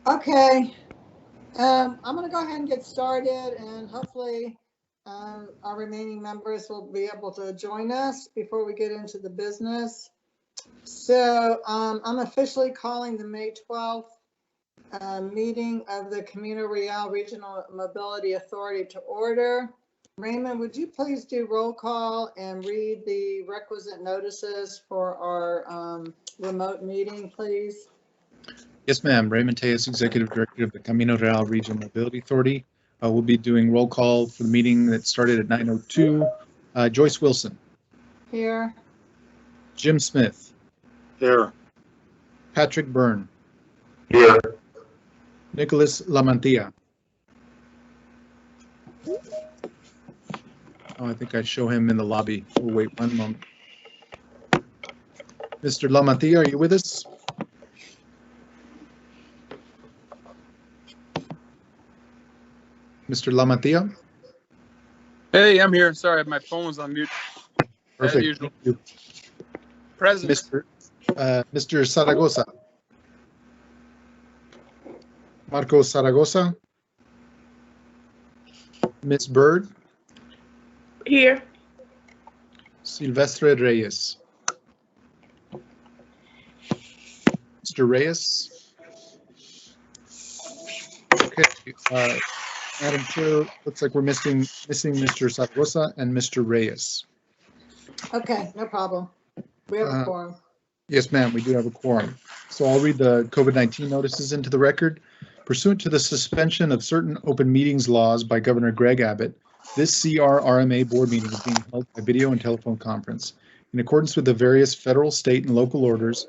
Okay, I'm going to go ahead and get started, and hopefully our remaining members will be able to join us before we get into the business. So I'm officially calling the May 12th meeting of the Camino Real Regional Mobility Authority to order. Raymond, would you please do roll call and read the requisite notices for our remote meeting, please? Yes, ma'am. Raymond Tejas, Executive Director of the Camino Real Regional Mobility Authority. We'll be doing roll call for the meeting that started at 9:02. Joyce Wilson. Here. Jim Smith. Here. Patrick Byrne. Here. Nicholas Lamantilla. Oh, I think I show him in the lobby. We'll wait one moment. Mr. Lamantilla, are you with us? Mr. Lamantilla? Hey, I'm here. Sorry, my phone was on mute. Perfect. As usual. Present. Mr. Zaragoza. Marcos Zaragoza. Ms. Bird. Here. Silvestre Reyes. Mr. Reyes. Okay. Madam Chair, looks like we're missing Mr. Zaragoza and Mr. Reyes. Okay, no problem. We have a quorum. Yes, ma'am, we do have a quorum. So I'll read the COVID-19 notices into the record. Pursuant to the suspension of certain open meetings laws by Governor Greg Abbott, this CRRMA board meeting is being held by video and telephone conference. In accordance with the various federal, state, and local orders,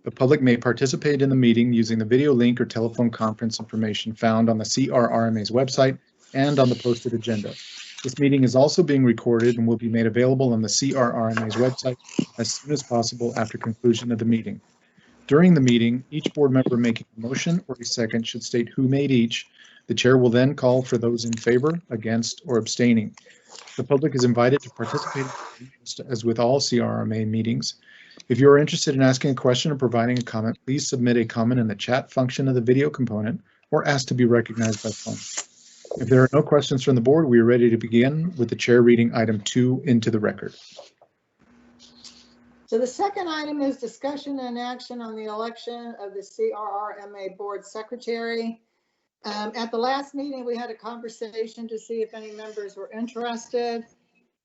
the public may participate in the meeting using the video link or telephone conference information found on the CRRMA's website and on the posted agenda. This meeting is also being recorded and will be made available on the CRRMA's website as soon as possible after conclusion of the meeting. During the meeting, each board member making a motion or a second should state who made each. The chair will then call for those in favor, against, or abstaining. The public is invited to participate as with all CRRMA meetings. If you are interested in asking a question or providing a comment, please submit a comment in the chat function of the video component or ask to be recognized by phone. If there are no questions from the board, we are ready to begin with the chair reading item 2 into the record. So the second item is discussion and action on the election of the CRRMA board secretary. At the last meeting, we had a conversation to see if any members were interested.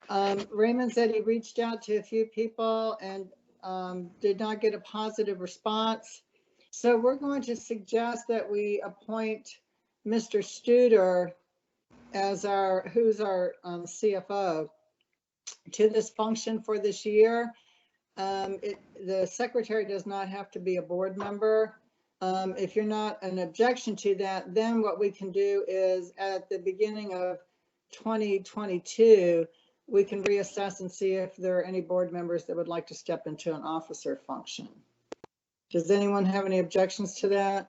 Raymond said he reached out to a few people and did not get a positive response. So we're going to suggest that we appoint Mr. Studer as who's our CFO to this function for this year. The secretary does not have to be a board member. If you're not an objection to that, then what we can do is at the beginning of 2022, we can reassess and see if there are any board members that would like to step into an officer function. Does anyone have any objections to that?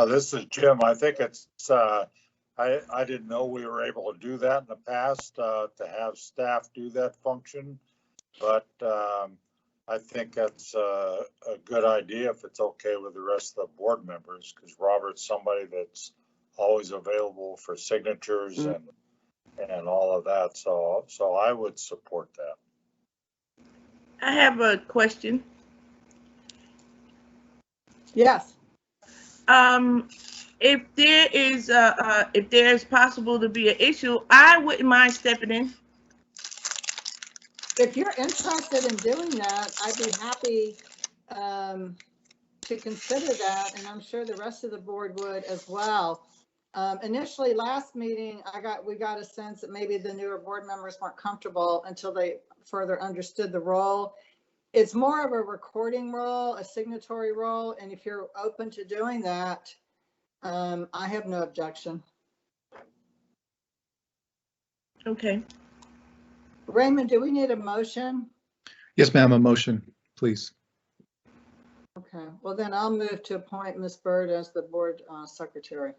This is Jim. I think it's, I didn't know we were able to do that in the past, to have staff do that function. But I think that's a good idea if it's okay with the rest of the board members, because Robert's somebody that's always available for signatures and all of that. So I would support that. I have a question. Yes. If there's possible to be an issue, I wouldn't mind stepping in. If you're interested in doing that, I'd be happy to consider that, and I'm sure the rest of the board would as well. Initially, last meeting, we got a sense that maybe the newer board members weren't comfortable until they further understood the role. It's more of a recording role, a signatory role, and if you're open to doing that, I have no objection. Okay. Raymond, do we need a motion? Yes, ma'am, a motion, please. Okay, well then I'll move to appoint Ms. Bird as the board secretary.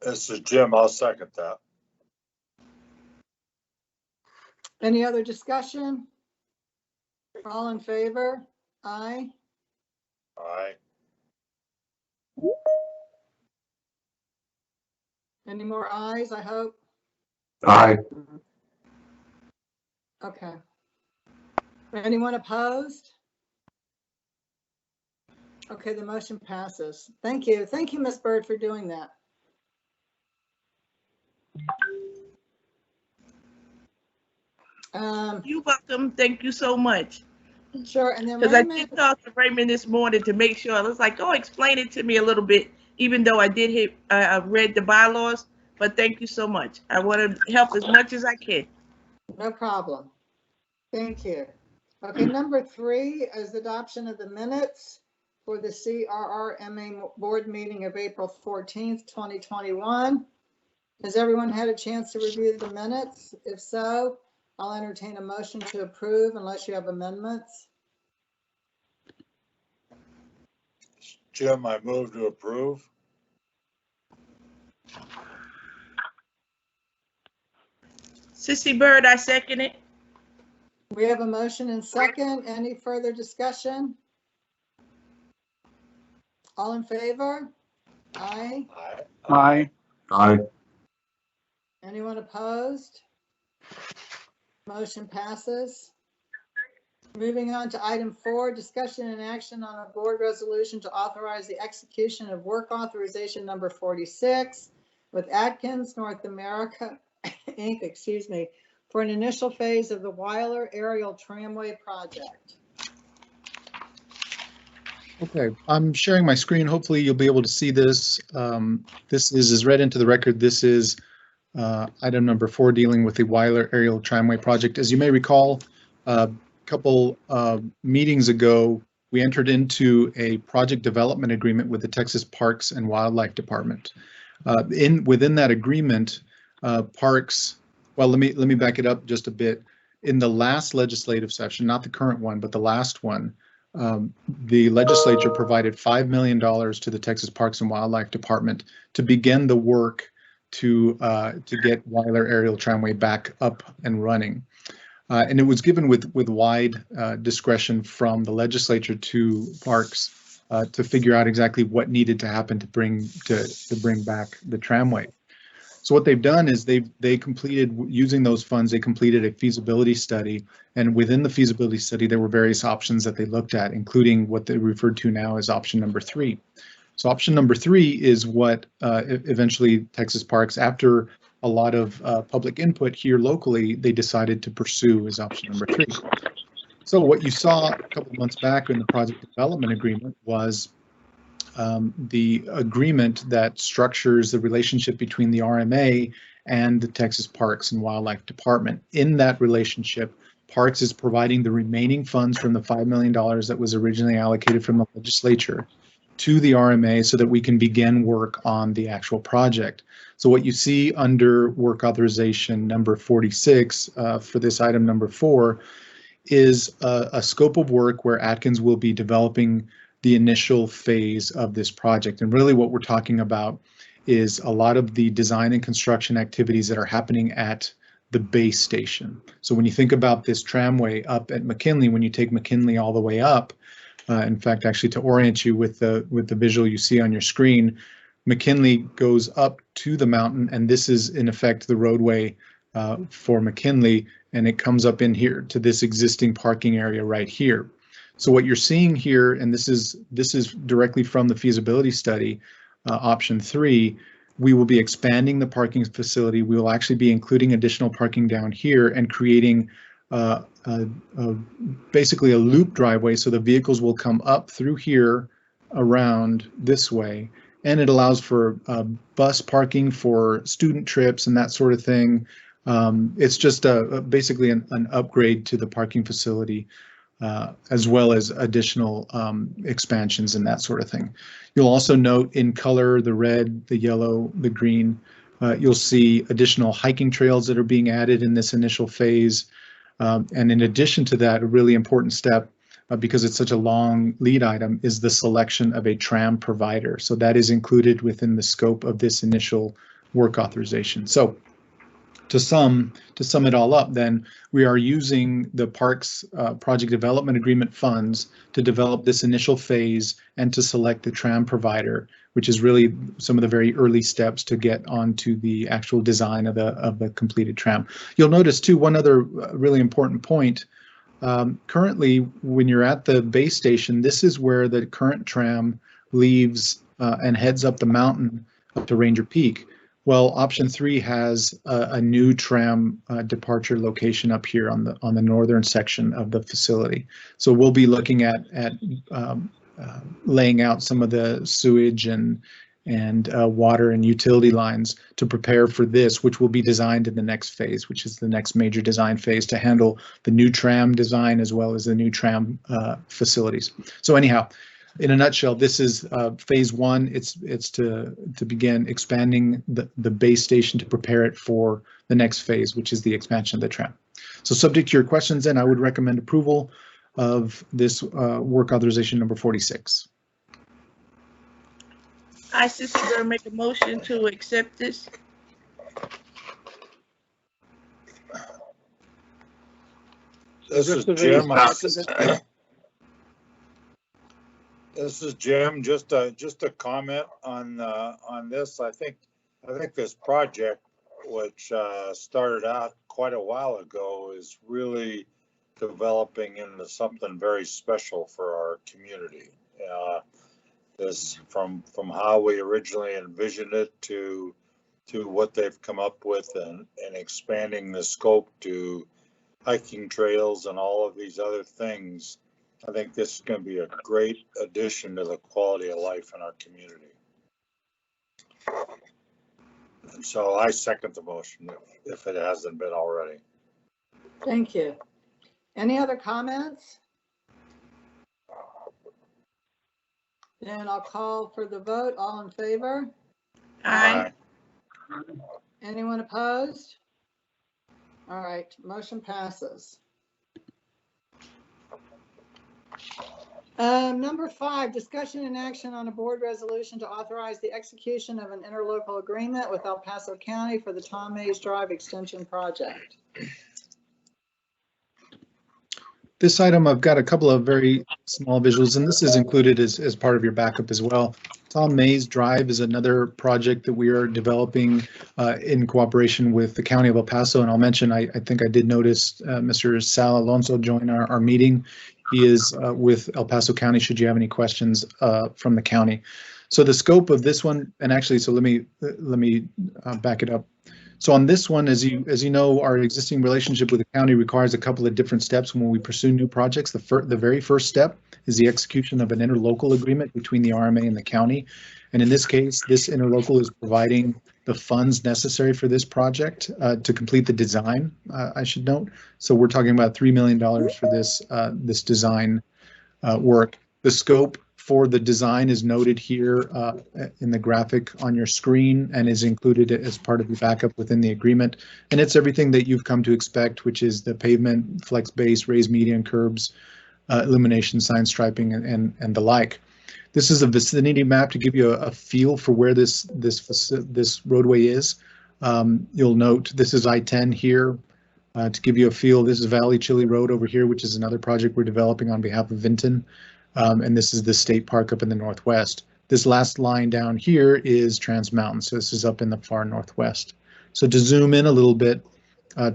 This is Jim. I'll second that. Any other discussion? All in favor? Aye. Aye. Any more ayes, I hope? Aye. Okay. Anyone opposed? Okay, the motion passes. Thank you. Thank you, Ms. Bird, for doing that. You're welcome. Thank you so much. Sure, and then Because I Raymond, did talk to Raymond this morning to make sure. I was like, oh, explain it to me a little bit, even though I did read the bylaws. But thank you so much. I want to help as much as I can. no problem. Thank you. Okay, number 3 is adoption of the minutes for the CRRMA board meeting of April 14th, 2021. Has everyone had a chance to review the minutes? If so, I'll entertain a motion to approve unless you have amendments. Jim, I move to approve. Sissy Bird, I second it. We have a motion and second. Any further discussion? All in favor? Aye. Aye. Aye. Aye. Anyone opposed? Motion passes. Moving on to item 4, discussion and action on a board resolution to authorize the execution of work authorization number 46 with Atkins North America, Inc., excuse me, for an initial phase of the Weiler Aerial Tramway project. Okay, I'm sharing my screen. Hopefully you'll be able to see this. This is read into the record. This is item number 4, dealing with the Weiler Aerial Tramway project. As you may recall, a couple meetings ago, we entered into a project development agreement with the Texas Parks and Wildlife Department. Within that agreement, Parks, well, let me back it up just a bit. In the last legislative session, not the current one, but the last one, the legislature provided $5 million to the Texas Parks and Wildlife Department to begin the work to get Weiler Aerial Tramway back up and running. And it was given with wide discretion from the legislature to Parks to figure out exactly what needed to happen to bring back the tramway. So what they've done is they completed, using those funds, they completed a feasibility study, and within the feasibility study there were various options that they looked at, including what they referred to now as option number 3. So option number 3 is what eventually Texas Parks, after a lot of public input here locally, they decided to pursue as option number 3. So what you saw a couple of months back in the project development agreement was the agreement that structures the relationship between the RMA and the Texas Parks and Wildlife Department. In that relationship, Parks is providing the remaining funds from the $5 million that was originally allocated from the legislature to the RMA so that we can begin work on the actual project. So what you see under work authorization number 46 for this item number 4 is a scope of work where Atkins will be developing the initial phase of this project. And really what we're talking about is a lot of the design and construction activities that are happening at the base station. So when you think about this tramway up at McKinley, when you take McKinley all the way up, in fact, actually to orient you with the visual you see on your screen, McKinley goes up to the mountain, and this is in effect the roadway for McKinley, and it comes up in here to this existing parking area right here. So what you're seeing here, and this is directly from the feasibility study, option 3, we will be expanding the parking facility. We will actually be including additional parking down here and creating basically a loop driveway, so the vehicles will come up through here around this way, and it allows for bus parking for student trips and that sort of thing. It's just basically an upgrade to the parking facility, as well as additional expansions and that sort of thing. You'll also note in color, the red, the yellow, the green, you'll see additional hiking trails that are being added in this initial phase. And in addition to that, a really important step, because it's such a long lead item, is the selection of a tram provider. So that is included within the scope of this initial work authorization. So to sum it all up, then we are using the parks project development agreement funds to develop this initial phase and to select the tram provider, which is really some of the very early steps to get onto the actual design of the completed tram. You'll notice too, one other really important point. Currently, when you're at the base station, this is where the current tram leaves and heads up the mountain up to Ranger Peak. Well, option 3 has a new tram departure location up here on the northern section of the facility. So we'll be looking at laying out some of the sewage and water and utility lines to prepare for this, which will be designed in the next phase, which is the next major design phase to handle the new tram design as well as the new tram facilities. So anyhow, in a nutshell, this is phase 1. It's to begin expanding the base station to prepare it for the next phase, which is the expansion of the tram. So subject to your questions, then I would recommend approval of this work authorization number 46. I, Sister Girl, make a motion to accept this. This is Jim. This is Jim. Just a comment on this. I think this project, which started out quite a while ago, is really developing into something very special for our community. This from how we originally envisioned it to what they've come up with and expanding the scope to hiking trails and all of these other things. I think this is going to be a great addition to the quality of life in our community. And so I second the motion if it hasn't been already. Thank you. Any other comments? Then I'll call for the vote. All in favor? Aye. Anyone opposed? All right, motion passes. Number 5, discussion and action on a board resolution to authorize the execution of an interlocal agreement with El Paso County for the Tom Mays Drive Extension Project. This item, I've got a couple of very small visuals, and this is included as part of your backup as well. Tom Mays Drive is another project that we are developing in cooperation with the County of El Paso. And I'll mention, I think I did notice Mr. Sal Alonso join our meeting. He is with El Paso County, should you have any questions from the county. So the scope of this one, and actually, so let me back it up. So on this one, as you know, our existing relationship with the county requires a couple of different steps when we pursue new projects. The very first step is the execution of an interlocal agreement between the RMA and the county. And in this case, this interlocal is providing the funds necessary for this project to complete the design, I should note. So we're talking about $3 million for this design work. The scope for the design is noted here in the graphic on your screen and is included as part of the backup within the agreement. And it's everything that you've come to expect, which is the pavement, flex base, raised median curbs, illumination, sign striping, and the like. This is a vicinity map to give you a feel for where this roadway is. You'll note this is I-10 here. To give you a feel, this is Valley Chili Road over here, which is another project we're developing on behalf of Vinton. And this is the state park up in the northwest. This last line down here is Trans Mountain, so this is up in the far northwest. So to zoom in a little bit,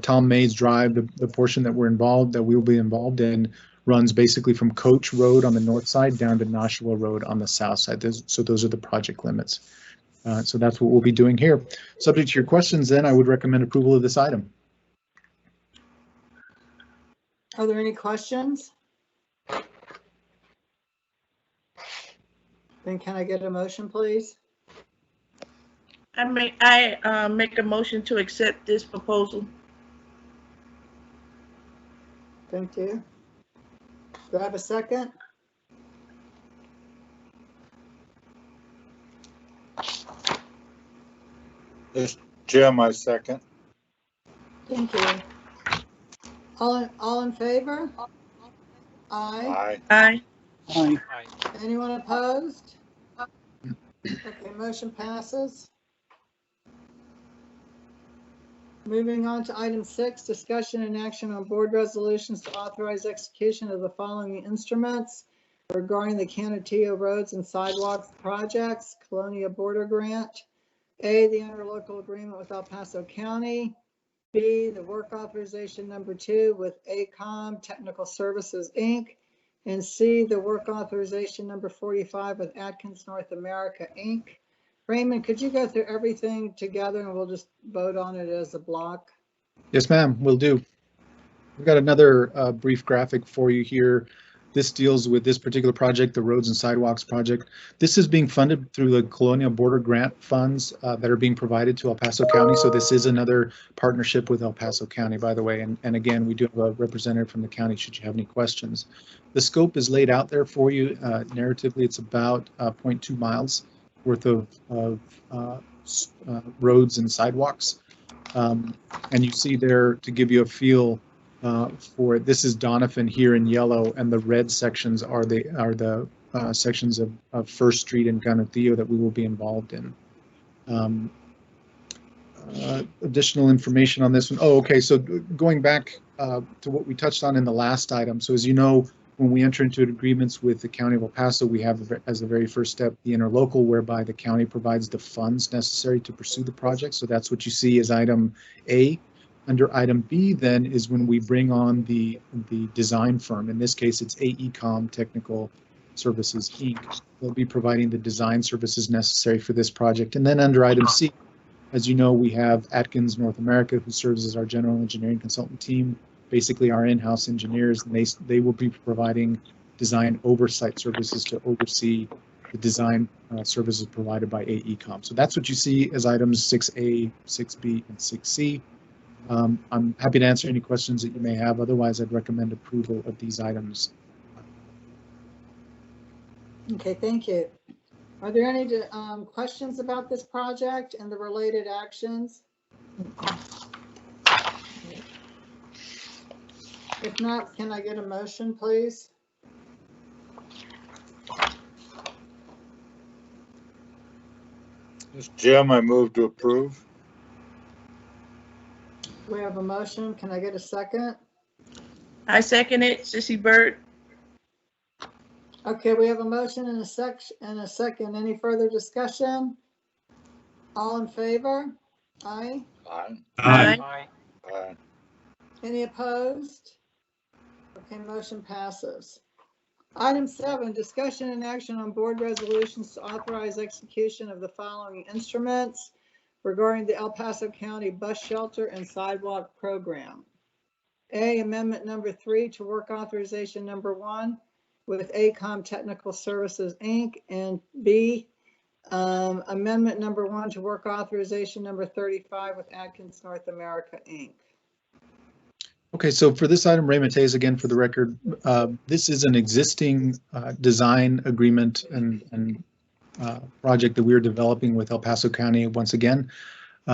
Tom Mays Drive, the portion that we'll be involved in, runs basically from Coach Road on the north side down to Nashua Road on the south side. So those are the project limits. So that's what we'll be doing here. Subject to your questions, then I would recommend approval of this item. Are there any questions? Then can I get a motion, please? I make a motion to accept this proposal. Thank you. Do I have a second? This Jim, I second. Thank you. All in favor? Aye. Aye. Aye. Anyone opposed? Okay, motion passes. Moving on to item 6, discussion and action on board resolutions to authorize execution of the following instruments regarding the Canateo Roads and Sidewalks projects, Colonia Border Grant. A, the interlocal agreement with El Paso County. B, the work authorization number 2 with ACOM Technical Services, Inc. And C, the work authorization number 45 with Atkins North America, Inc. Raymond, could you go through everything together and we'll just vote on it as a block? Yes, ma'am, will do. We've got another brief graphic for you here. This deals with this particular project, the Roads and Sidewalks project. This is being funded through the Colonial Border Grant funds that are being provided to El Paso County. So this is another partnership with El Paso County, by the way. And again, we do have a representative from the county should you have any questions. The scope is laid out there for you. Narratively, it's about 0.2 miles worth of roads and sidewalks. And you see there, to give you a feel for it, this is Donovan here in yellow, and the red sections are the sections of First Street and Canateo that we will be involved in. Additional information on this one. Oh, okay. So going back to what we touched on in the last item. So as you know, when we enter into agreements with the County of El Paso, we have as the very first step the interlocal, whereby the county provides the funds necessary to pursue the project. So that's what you see as item A. Under item B then is when we bring on the design firm. In this case, it's AECOM Technical Services, Inc. They'll be providing the design services necessary for this project. And then under item C, as you know, we have Atkins North America, who serves as our general engineering consultant team, basically our in-house engineers, and they will be providing design oversight services to oversee the design services provided by AECOM. So that's what you see as items 6A, 6B, and 6C. I'm happy to answer any questions that you may have. Otherwise, I'd recommend approval of these items. Okay, thank you. Are there any questions about this project and the related actions? If not, can I get a motion, please? This is Jim, I move to approve. We have a motion. Can I get a second? I second it, Sissy Bird. Okay, we have a motion and a second. Any further discussion? All in favor? Aye. Aye. Aye. Aye. Any opposed? Okay, motion passes. Item 7, discussion and action on board resolutions to authorize execution of the following instruments regarding the El Paso County Bus Shelter and Sidewalk Program. A, amendment number 3 to work authorization number 1 with ACOM Technical Services, Inc. And B, amendment number 1 to work authorization number 35 with Atkins North America, Inc. Okay, so for this item, Ray Mateus, again, for the record, this is an existing design agreement and project that we're developing with El Paso County. Once again,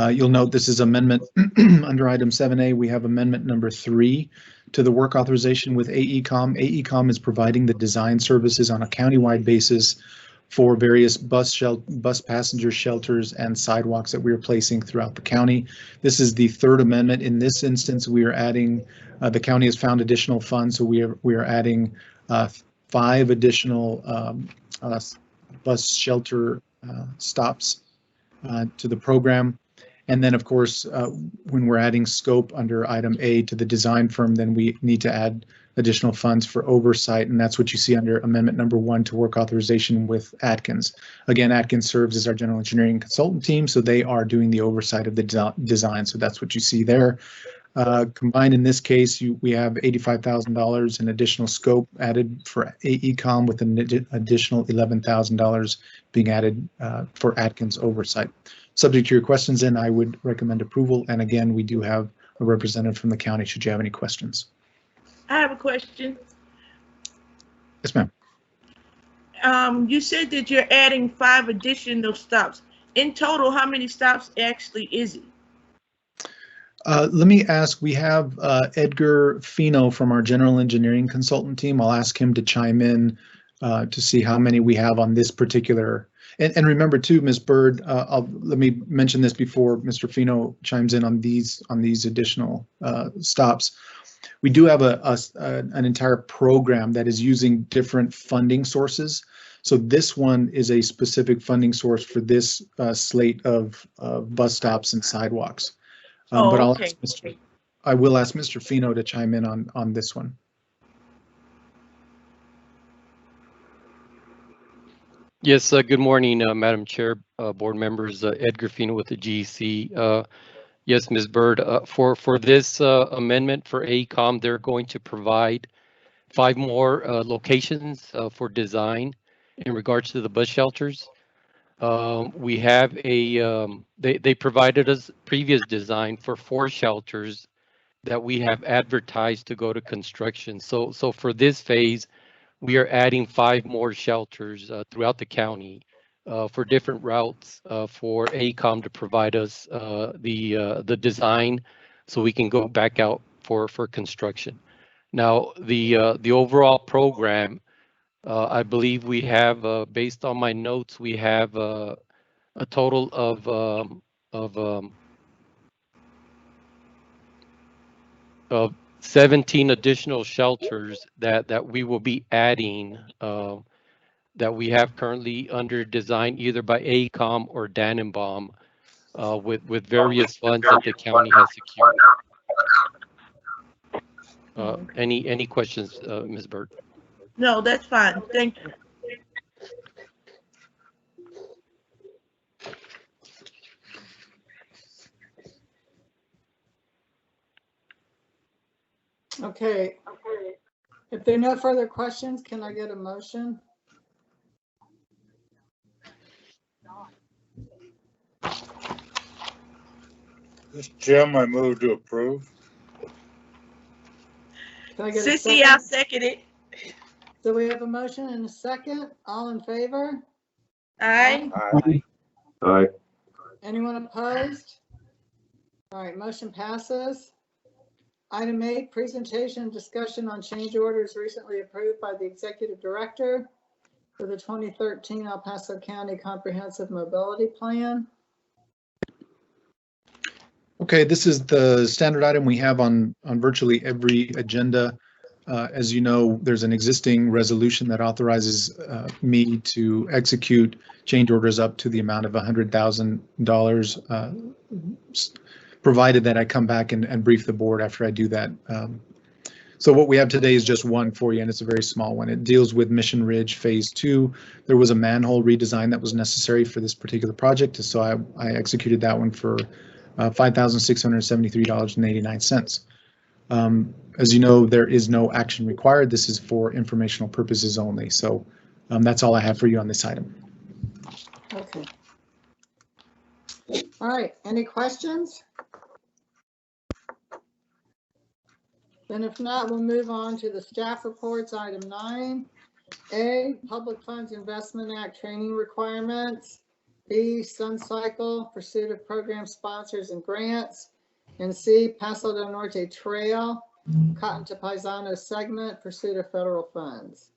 you'll note this is amendment under item 7A. We have amendment number 3 to the work authorization with AECOM. AECOM is providing the design services on a countywide basis for various bus passenger shelters and sidewalks that we are placing throughout the county. This is the third amendment. In this instance, we are adding, the county has found additional funds, so we are adding 5 additional bus shelter stops to the program. And then, of course, when we're adding scope under item A to the design firm, then we need to add additional funds for oversight, and that's what you see under amendment number 1 to work authorization with Atkins. Again, Atkins serves as our general engineering consultant team, so they are doing the oversight of the design. So that's what you see there. Combined in this case, we have $85,000 in additional scope added for AECOM, with an additional $11,000 being added for Atkins oversight. Subject to your questions, then I would recommend approval. And again, we do have a representative from the county should you have any questions. I have a question. Yes, ma'am. You said that you're adding 5 additional stops. In total, how many stops actually is it? Let me ask, we have Edgar Fino from our general engineering consultant team. I'll ask him to chime in to see how many we have on this particular. And remember too, Ms. Bird, let me mention this before Mr. Fino chimes in on these additional stops. We do have an entire program that is using different funding sources. So this one is a specific funding source for this slate of bus stops and sidewalks. But okay. I will ask Mr. Fino to chime in on this one. Yes, good morning, Madam Chair, board members, Edgar Fino with the GEC. Yes, Ms. Bird, for this amendment for AECOM, they're going to provide 5 more locations for design in regards to the bus shelters. We have they provided us previous design for 4 shelters that we have advertised to go to construction. So for this phase, we are adding 5 more shelters throughout the county for different routes for AECOM to provide us the design so we can go back out for construction. Now, the overall program, I believe we have, based on my notes, we have a total of 17 additional shelters that we will be adding that we have currently under design either by AECOM or Dannenbaum with various funds that the county has secured. Any questions, Ms. Bird? No, that's fine. Thank you. Okay. If there are no further questions, can I get a motion? Jim, I move to approve. Can I get a Sissy, I'll second? second it. So we have a motion and a second. All in favor? Aye. Aye. Aye. Anyone opposed? All right, motion passes. Item 8, presentation and discussion on change orders recently approved by the executive director for the 2013 El Paso County Comprehensive Mobility Plan. Okay, this is the standard item we have on virtually every agenda. As you know, there's an existing resolution that authorizes me to execute change orders up to the amount of $100,000, provided that I come back and brief the board after I do that. So what we have today is just one for you, and it's a very small one. It deals with Mission Ridge Phase 2. There was a manhole redesign that was necessary for this particular project, so I executed that one for $5,673.89. As you know, there is no action required. This is for informational purposes only. So that's all I have for you on this item. Okay. All right, any questions? Then if not, we'll move on to the staff reports, item 9. Public Funds Investment Act training requirements. B, Sun Cycle, pursuit of program sponsors and grants. And C, Paso del Norte Trail, Cotton to Paisano segment, pursuit of federal funds.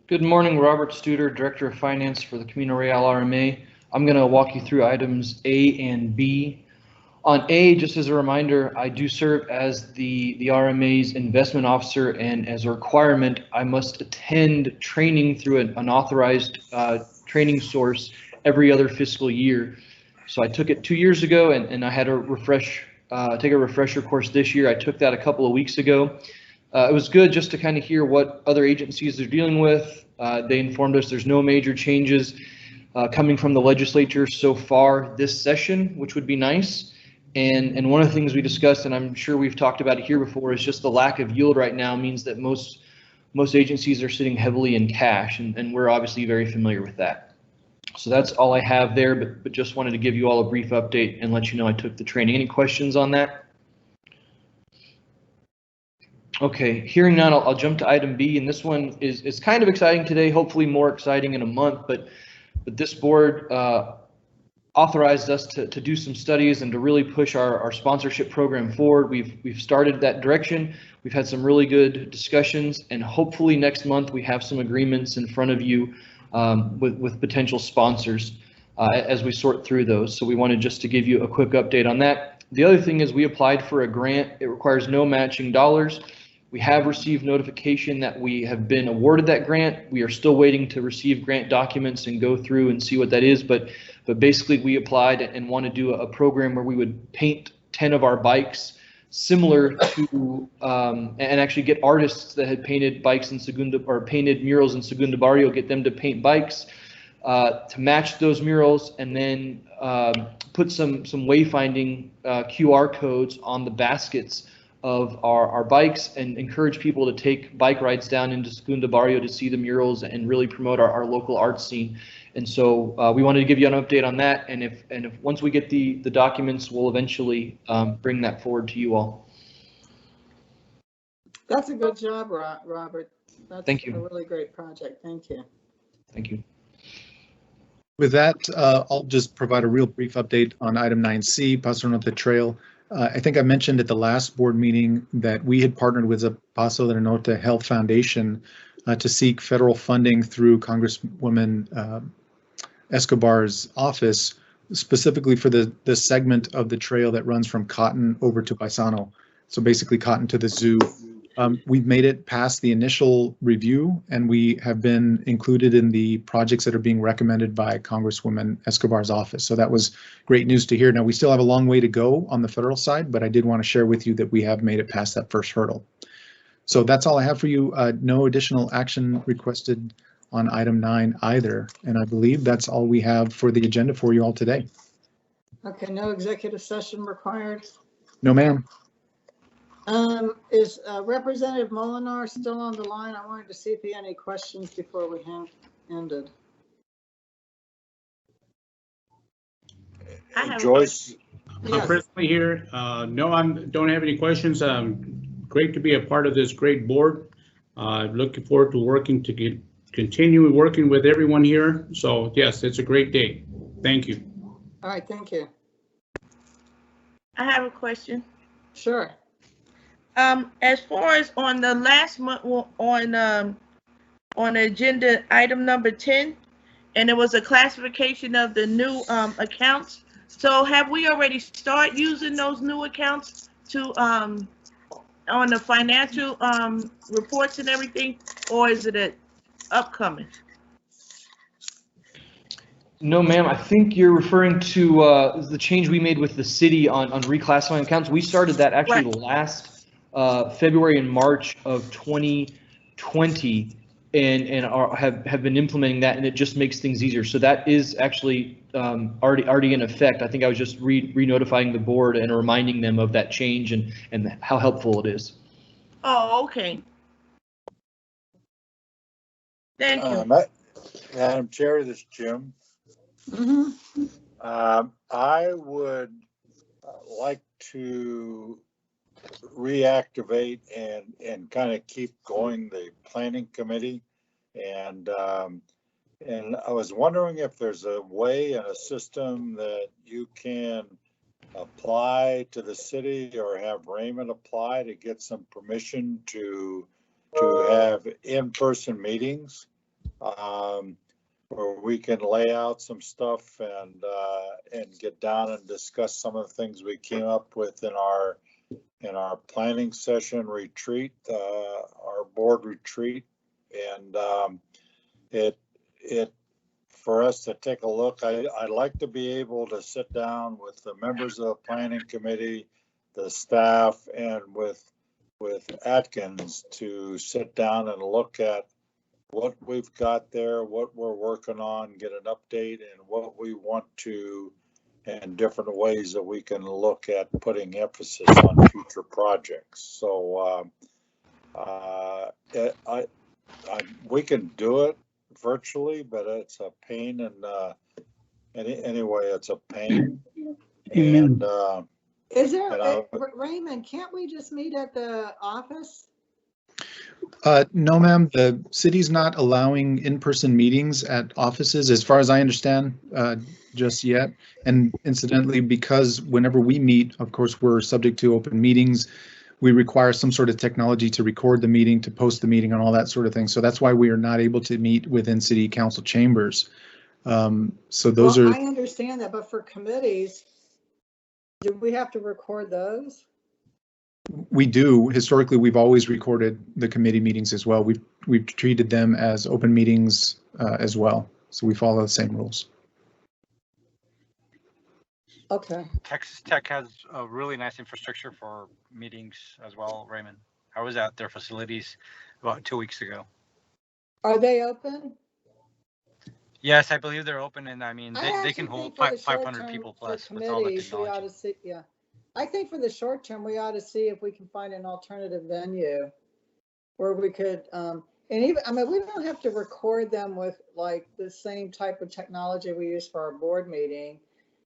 Good morning, Robert Studer, Director of Finance for the Camino Real RMA. I'm going to walk you through items A and B. On A, just as a reminder, I do serve as the RMA's investment officer, and as a requirement, I must attend training through an authorized training source every other fiscal year. So I took it 2 years ago, and I had to take a refresher course this year. I took that a couple of weeks ago. It was good just to kind of hear what other agencies they're dealing with. They informed us there's no major changes coming from the legislature so far this session, which would be nice. And one of the things we discussed, and I'm sure we've talked about it here before, is just the lack of yield right now means that most agencies are sitting heavily in cash, and we're obviously very familiar with that. So that's all I have there, but just wanted to give you all a brief update and let you know I took the training. Any questions on that? Okay, hearing none, I'll jump to item B, and this one is kind of exciting today, hopefully more exciting in a month, but this board authorized us to do some studies and to really push our sponsorship program forward. We've started that direction. We've had some really good discussions, and hopefully next month we have some agreements in front of you with potential sponsors as we sort through those. So we wanted just to give you a quick update on that. The other thing is we applied for a grant. It requires no matching dollars. We have received notification that we have been awarded that grant. We are still waiting to receive grant documents and go through and see what that is. But basically we applied and want to do a program where we would paint 10 of our bikes similar to, and actually get artists that had painted bikes in Segunda, or painted murals in Segunda Barrio, get them to paint bikes to match those murals, and then put some wayfinding QR codes on the baskets of our bikes and encourage people to take bike rides down into Segunda Barrio to see the murals and really promote our local art scene. And so we wanted to give you an update on that. And if once we get the documents, we'll eventually bring that forward to you all. That's a good job, Robert. That's Thank you. a really great project. Thank you. Thank you. With that, I'll just provide a real brief update on item 9C, Paso Norte Trail. I think I mentioned at the last board meeting that we had partnered with the Paso del Norte Health Foundation to seek federal funding through Congresswoman Escobar's office, specifically for the segment of the trail that runs from Cotton over to Paisano. So basically Cotton to the zoo. We've made it past the initial review, and we have been included in the projects that are being recommended by Congresswoman Escobar's office. So that was great news to hear. Now, we still have a long way to go on the federal side, but I did want to share with you that we have made it past that first hurdle. So that's all I have for you. No additional action requested on item 9 either. And I believe that's all we have for the agenda for you all today. Okay, no executive session required. No, ma'am. Is Representative Molinar still on the line? I wanted to see if he had any questions before we ended. Joyce? Yes. I'm presently here. No, I don't have any questions. Great to be a part of this great board. Looking forward to working to continue working with everyone here. So yes, it's a great day. Thank you. All right, thank you. I have a question. Sure. As far as on the last month, on agenda item number 10, and it was a classification of the new accounts. So have we already started using those new accounts to on the financial reports and everything, or is it upcoming? No, ma'am. I think you're referring to the change we made with the city on reclassifying accounts. We started that actually last February and March of 2020, and have been implementing that, and it just makes things easier. So that is actually already in effect. I think I was just re-notifying the board and reminding them of that change and how helpful it is. Oh, okay. Thank you. Madam Chair, this is Jim. Mm-hmm. I would like to reactivate and kind of keep going the planning committee, and I was wondering if there's a way and a system that you can apply to the city or have Raymond apply to get some permission to have in-person meetings where we can lay out some stuff and get down and discuss some of the things we came up with in our planning session retreat, our board retreat, and it for us to take a look. I'd like to be able to sit down with the members of the planning committee, the staff, and with Atkins to sit down and look at what we've got there, what we're working on, get an update, and what we want to, and different ways that we can look at putting emphasis on future projects. So we can do it virtually, but it's a pain, and anyway, it's a pain. And Is there, Raymond, can't we just meet at the office? No, ma'am. The city's not allowing in-person meetings at offices, as far as I understand, just yet. And incidentally, because whenever we meet, of course, we're subject to open meetings we require some sort of technology to record the meeting, to post the meeting, and all that sort of thing. So that's why we are not able to meet within city council chambers. So those Well, are, I understand that, but for committees, do we have to record those? we do. Historically, we've always recorded the committee meetings as well. We've treated them as open meetings as well. So we follow the same rules. Okay. Texas Tech has a really nice infrastructure for meetings as well, Raymond. I was at their facilities about 2 weeks ago. Are they open? Yes, I believe they're open, and I mean, I they actually can hold think for the short 500 term, people for plus with all the committees, we ought technology. to see, yeah. I think for the short term, we ought to see if we can find an alternative venue where we could, and even, I mean, we don't have to record them with like the same type of technology we use for our board meeting.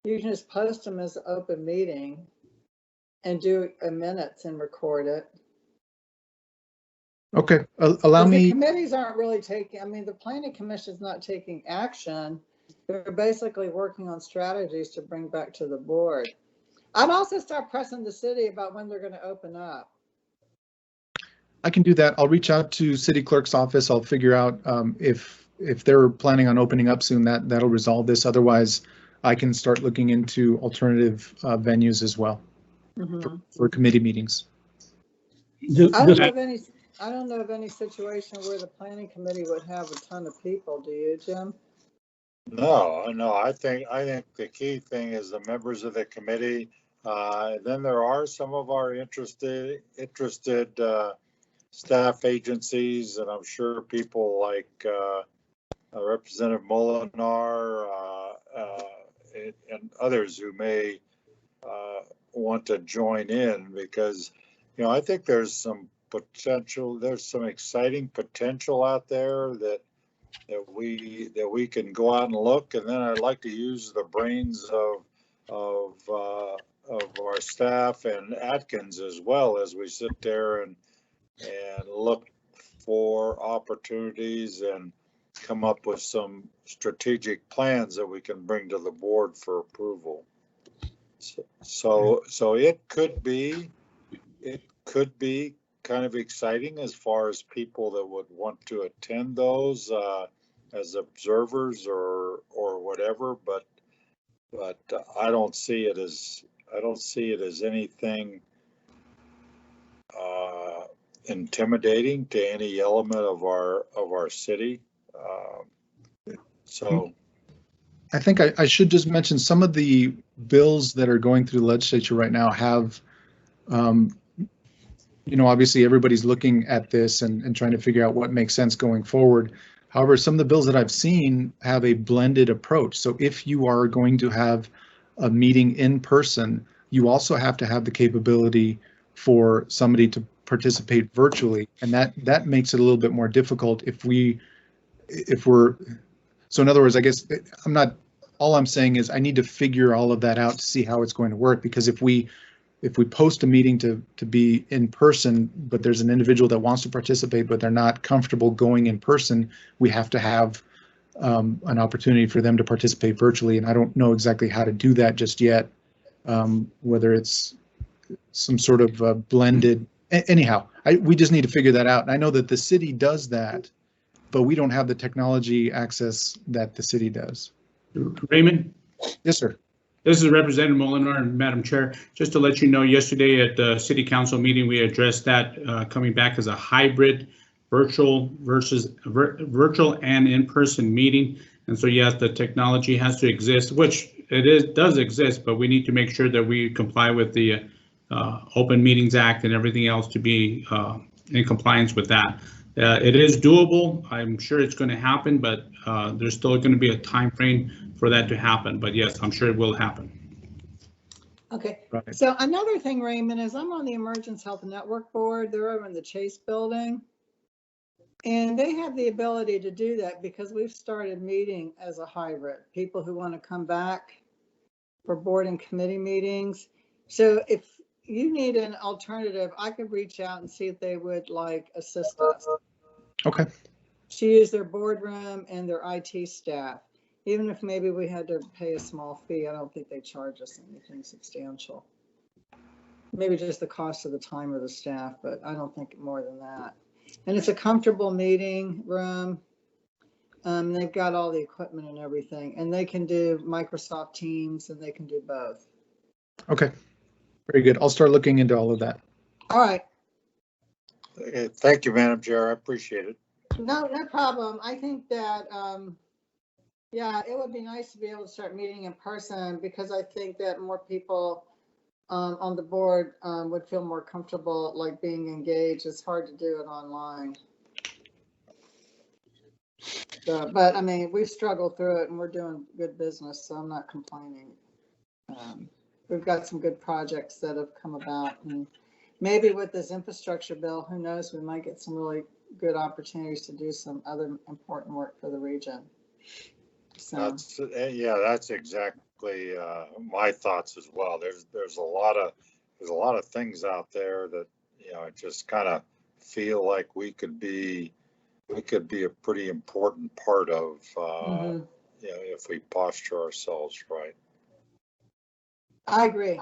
You can just post them as an open meeting and do a minutes and record it. Okay, allow The me. committees aren't really taking, I mean, the planning commission is not taking action. They're basically working on strategies to bring back to the board. I'd also start pressing the city about when they're going to open up. I can do that. I'll reach out to city clerk's office. I'll figure out if they're planning on opening up soon, that'll resolve this. Otherwise, I can start looking into alternative venues as well for committee meetings. I don't know of any situation where the planning committee would have a ton of people. Do you, Jim? No. I think the key thing is the members of the committee. Then there are some of our interested staff agencies, and I'm sure people like Representative Molinar and others who may want to join in, because I think there's some potential. There's some exciting potential out there that we can go out and look. And then I'd like to use the brains of our staff and Atkins as well as we sit there and look for opportunities and come up with some strategic plans that we can bring to the board for approval. So it could be kind of exciting as far as people that would want to attend those as observers or whatever, but I don't see it as anything intimidating to any element of our city. So I think I should just mention some of the bills that are going through the legislature right now have, obviously everybody's looking at this and trying to figure out what makes sense going forward. However, some of the bills that I've seen have a blended approach. So if you are going to have a meeting in person, you also have to have the capability for somebody to participate virtually. And that makes it a little bit more difficult if we're, so in other words, I guess all I'm saying is I need to figure all of that out to see how it's going to work, because if we post a meeting to be in person, but there's an individual that wants to participate, but they're not comfortable going in person, we have to have an opportunity for them to participate virtually. And I don't know exactly how to do that just yet, whether it's some sort of blended, anyhow, we just need to figure that out. And I know that the city does that, but we don't have the technology access that the city does. Raymond? Yes, sir. This is Representative Molinar, and Madam Chair. Just to let you know, yesterday at the City Council meeting, we addressed that coming back as a hybrid virtual and in-person meeting. And so, yes, the technology has to exist, which does exist, but we need to make sure that we comply with the Open Meetings Act and everything else to be in compliance with that. It is doable. I'm sure it's going to happen, but there's still going to be a time frame for that to happen. But yes, I'm sure it will happen. Okay. Right. So another thing, Raymond, is I'm on the Emergence Health Network board. They're over in the Chase building. And they have the ability to do that because we've started meeting as a hybrid. People who want to come back for board and committee meetings. So if you need an alternative, I could reach out and see if they would like assist us. Okay. To use their boardroom and their IT staff. Even if maybe we had to pay a small fee, I don't think they charge us anything substantial. maybe just the cost of the time of the staff, but I don't think more than that. And it's a comfortable meeting room. They've got all the equipment and everything, and they can do Microsoft Teams and they can do both. Okay, very good. I'll start looking into all of that. All right. Thank you, Madam Chair. I appreciate it. No problem. I think that, yeah, it would be nice to be able to start meeting in person because I think that more people on the board would feel more comfortable like being engaged. It's hard to do it online. So, but I mean, we've struggled through it and we're doing good business, so I'm not complaining. We've got some good projects that have come about, and maybe with this infrastructure bill, who knows, we might get some really good opportunities to do some other important work for the region. So That's exactly my thoughts as well. There's a lot of things out there that, you know, I just kind of feel like we could be a pretty important part of, you know, if we posture ourselves right. I agree.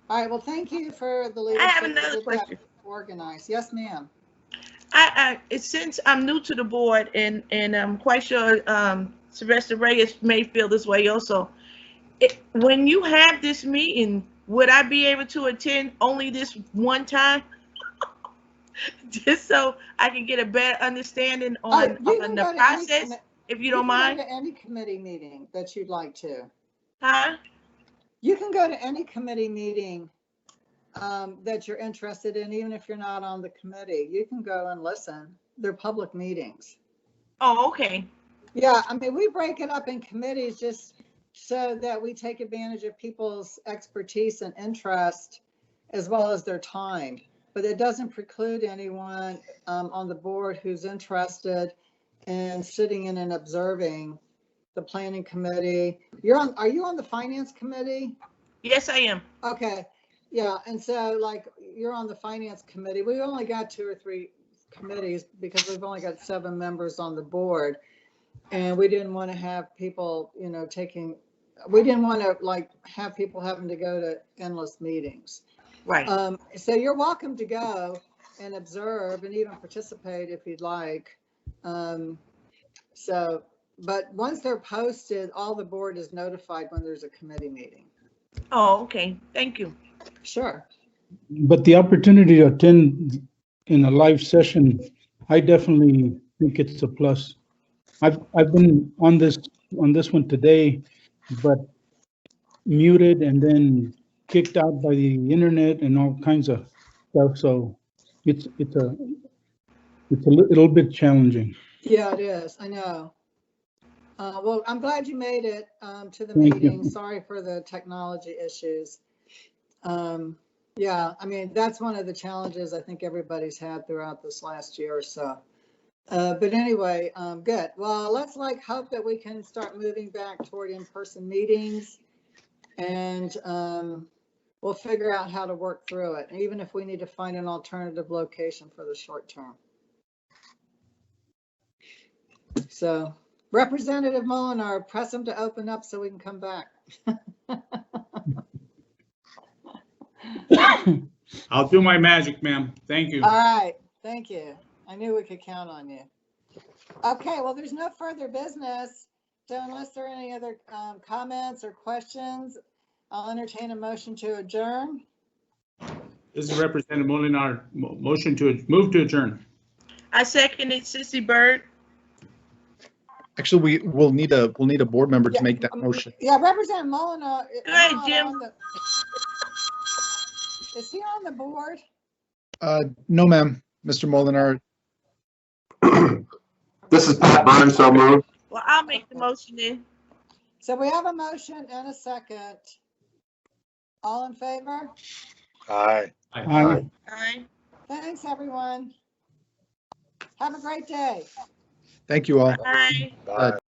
All right. Well, thank you for the leadership. I have another question. Organized. Yes, ma'am. Since I'm new to the board and I'm quite sure Sylvester Reyes may feel this way also. When you have this meeting, would I be able to attend only this one time? Just so I can get a better understanding on the process, if you don't mind. You can go to any committee meeting that you'd like to. Huh? You can go to any committee meeting that you're interested in, even if you're not on the committee. You can go and listen. They're public meetings. Oh, okay. Yeah, I mean, we break it up in committees just so that we take advantage of people's expertise and interest as well as their time. But it doesn't preclude anyone on the board who's interested in sitting in and observing the planning committee. Are you on the finance committee? Yes, I am. Okay. Yeah. And so like you're on the finance committee. We've only got 2 or 3 committees because we've only got 7 members on the board. And we didn't want to have people, you know, we didn't want to like have people having to go to endless meetings. Right. So you're welcome to go and observe and even participate if you'd like. But once they're posted, all the board is notified when there's a committee meeting. Oh, okay. Thank you. Sure. But the opportunity to attend in a live session, I definitely think it's a plus. I've been on this one today, but muted and then kicked out by the internet and all kinds of stuff. So it's a little bit challenging. Yeah, it is. I know. Well, I'm glad you made it to the Thank meeting. you. Sorry for the technology issues. Yeah, I mean, that's one of the challenges I think everybody's had throughout this last year or so. But anyway, good. Well, let's hope that we can start moving back toward in-person meetings, and we'll figure out how to work through it, even if we need to find an alternative location for the short term. So Representative Molinar, press him to open up so we can come back. I'll do my magic, ma'am. Thank you. All right, thank you. I knew we could count on you. Okay, well, there's no further business. So unless there are any other comments or questions, I'll entertain a motion to adjourn. This is Representative Molinar. Motion to move to adjourn. I second it, Sissy Bird. Actually, we'll need a board member to make that motion. Yeah, Representative Molinar. Go ahead, Jim. Is he on the board? No, ma'am. Mr. Molinar. This is Pat Burns, so moved. Well, I'll make the motion then. So we have a motion and a second. All in favor? Aye. Aye. Aye. Thanks, everyone. Have a great day. Thank you all. Aye. Bye.